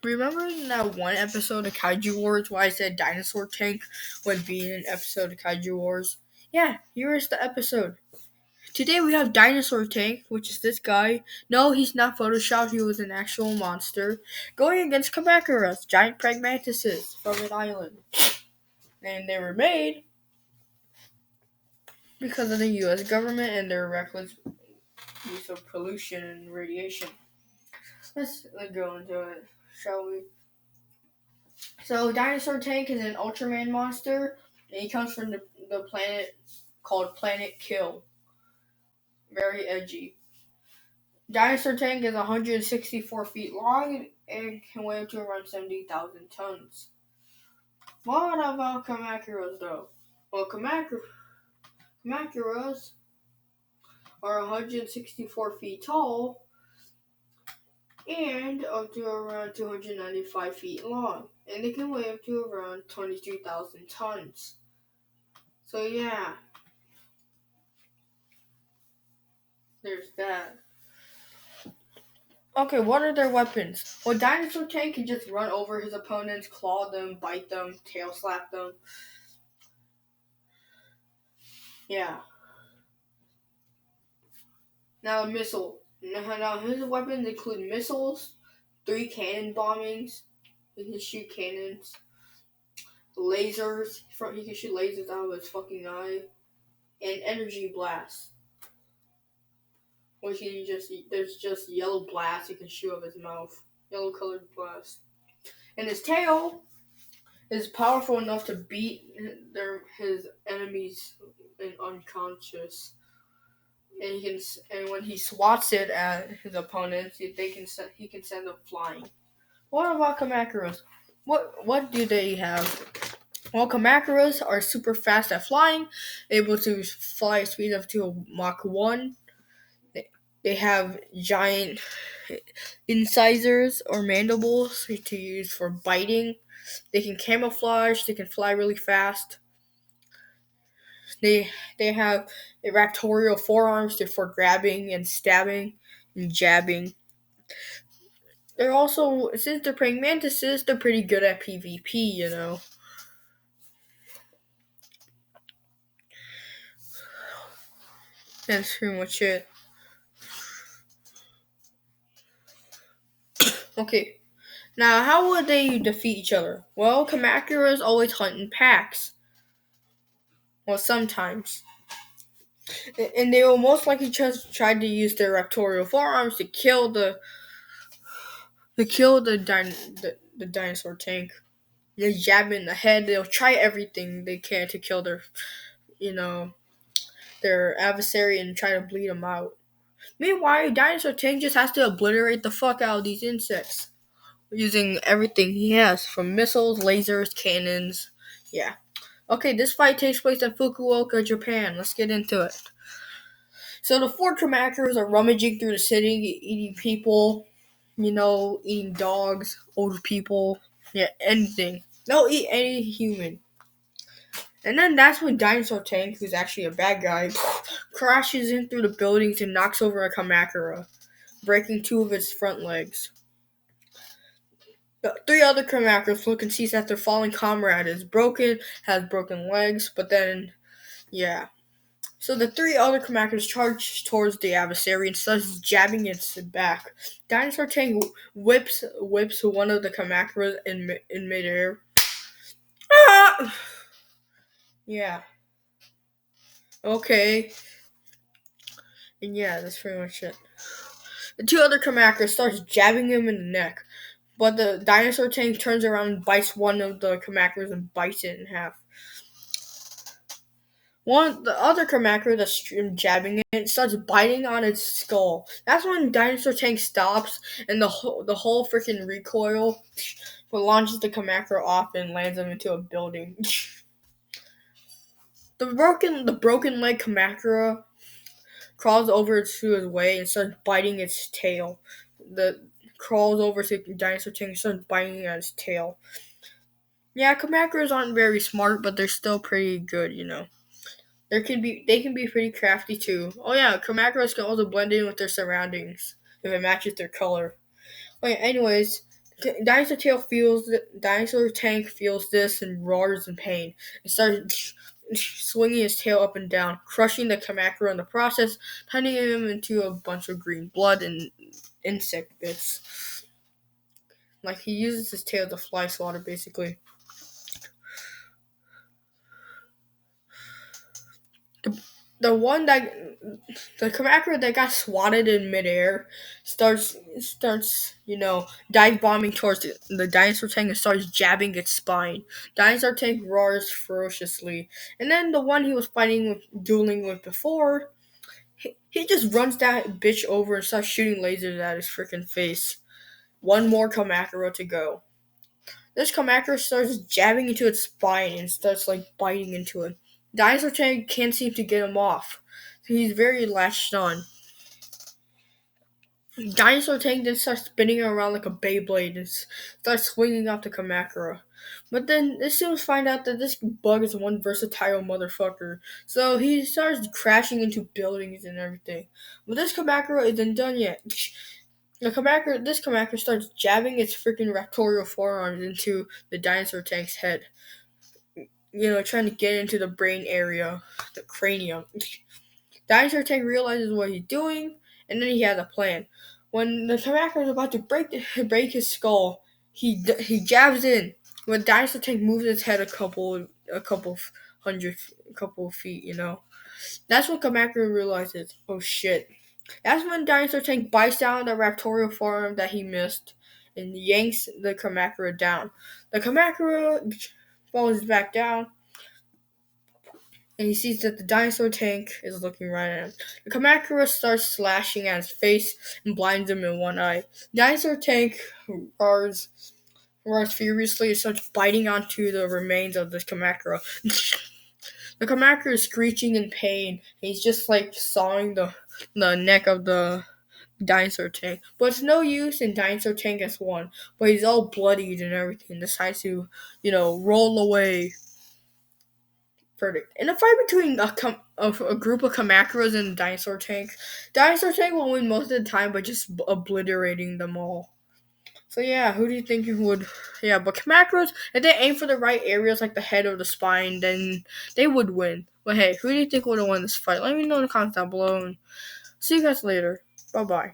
Remember in that one episode of Kaiju Wars why I said Dinosaur Tank would be in an episode of Kaiju Wars? Yeah, here is the episode. Today we have Dinosaur Tank, which is this guy. No, he's not photoshopped, he was an actual monster. Going against Kamacuras, giant pragmatists from an island. And they were made because of the US government and their reckless use of pollution and radiation. Let's go into it, shall we? So Dinosaur Tank is an Ultraman monster, and he comes from the planet called Planet Kill. Very edgy. Dinosaur Tank is 164 feet long and can weigh up to around 70,000 tons. What about Kamacuras though? Well, Kamacuras are 164 feet tall and up to around 295 feet long, and they can weigh up to around 23,000 tons. So yeah, there's that. Okay, what are their weapons? Well, Dinosaur Tank can just run over his opponents, claw them, bite them, tail slap them. Yeah. Now a missile. Now his weapons include missiles, 3 cannon bombings. He can shoot cannons. Lasers. He can shoot lasers out of his fucking eye. And energy blasts. Which there's just yellow blasts he can shoot out of his mouth. Yellow colored blast. And his tail is powerful enough to beat his enemies unconscious. And when he swats it at his opponents, he can send them flying. What about Kamacuras? What do they have? Well, Kamacuras are super fast at flying, able to fly at speed up to Mach 1. They have giant incisors or mandibles to use for biting. They can camouflage. They can fly really fast. They have raptorial forearms for grabbing and stabbing and jabbing. They're also, since they're praying mantises, they're pretty good at PvP, you know. That's pretty much it. Okay, now how would they defeat each other? Well, Kamacuras always hunt in packs. Well, sometimes. And they will most likely just try to use their raptorial forearms to kill the dinosaur tank. They jab in the head. They'll try everything they can to kill you know, their adversary and try to bleed them out. Meanwhile, Dinosaur Tank just has to obliterate the fuck out of these insects using everything he has, from missiles, lasers, cannons. Yeah. Okay, this fight takes place in Fukuoka, Japan. Let's get into it. So the four Kamacuras are rummaging through the city, eating people, eating dogs, old people, yeah, anything. They'll eat any human. And then that's when Dinosaur Tank, who's actually a bad guy, crashes in through the buildings and knocks over a Kamakura, breaking 2 of its front legs. The 3 other Kamacuras look and sees that their fallen comrade is broken, has broken legs, but then, yeah. So the 3 other Kamacuras charge towards the adversary and starts jabbing its back. Dinosaur Tank whips one of the Kamacuras in midair. Ah! Yeah. Okay. And yeah, that's pretty much it. The 2 other Kamacuras starts jabbing him in the neck, but the Dinosaur Tank turns around and bites one of the Kamacuras and bites it in half. The other Kamakura that's jabbing it starts biting on its skull. That's when Dinosaur Tank stops and the whole freaking recoil launches the Kamakura off and lands him into a building. The broken leg Kamakura crawls over to his way and starts biting its tail. Crawls over to Dinosaur Tank and starts biting at its tail. Yeah, Kamacuras aren't very smart, but they're still pretty good, They can be pretty crafty too. Oh yeah, Kamacuras can also blend in with their surroundings if it matches their color. Okay, anyways, Dinosaur Tank feels this and roars in pain. It starts swinging his tail up and down, crushing the Kamakura in the process, turning him into a bunch of green blood and insect bits. Like he uses his tail to fly swatter, basically. The, the one that the Kamacuras that got swatted in midair starts dive bombing towards the dinosaur tank and starts jabbing its spine. Dinosaur tank roars ferociously, and then the one he was dueling with before, he just runs that bitch over and starts shooting lasers at his freaking face. One more Kamakura to go. This Kamakura starts jabbing into its spine and starts like biting into it. Dinosaur Tank can't seem to get him off. So he's very latched on. Dinosaur Tank then starts spinning around like a Beyblade and starts swinging off the Kamakura. But then the Sims find out that this bug is one versatile motherfucker. So he starts crashing into buildings and everything. But this Kamakura isn't done yet. This Kamakura starts jabbing its freaking raptorial forearms into the dinosaur tank's head. Trying to get into the brain area, the cranium. Dinosaur Tank realizes what he's doing, and then he has a plan. When the Kamakura is about to break his skull, he jabs in. When Dinosaur Tank moves his head a couple of feet, that's when Kamakura realizes, oh shit. That's when Dinosaur Tank bites down the raptorial forearm that he missed and yanks the Kamakura down. The Kamakura falls back down and he sees that the dinosaur tank is looking right at him. The Kamakura starts slashing at his face and blinds him in one eye. Dinosaur tank roars furiously and starts biting onto the remains of the Kamakura. The Kamakura is screeching in pain. He's just like sawing the neck of the dinosaur tank. But it's no use, and dinosaur tank has won. But he's all bloodied and everything. Decides to, roll away. Verdict. In a fight between a group of Kamacuras and a Dinosaur Tank will win most of the time by just obliterating them all. So yeah, who do you think you would? Yeah, but Kamacuras, if they aim for the right areas like the head or the spine, then they would win. But hey, who do you think would have won this fight? Let me know in the comments down below, and see you guys later. Bye bye.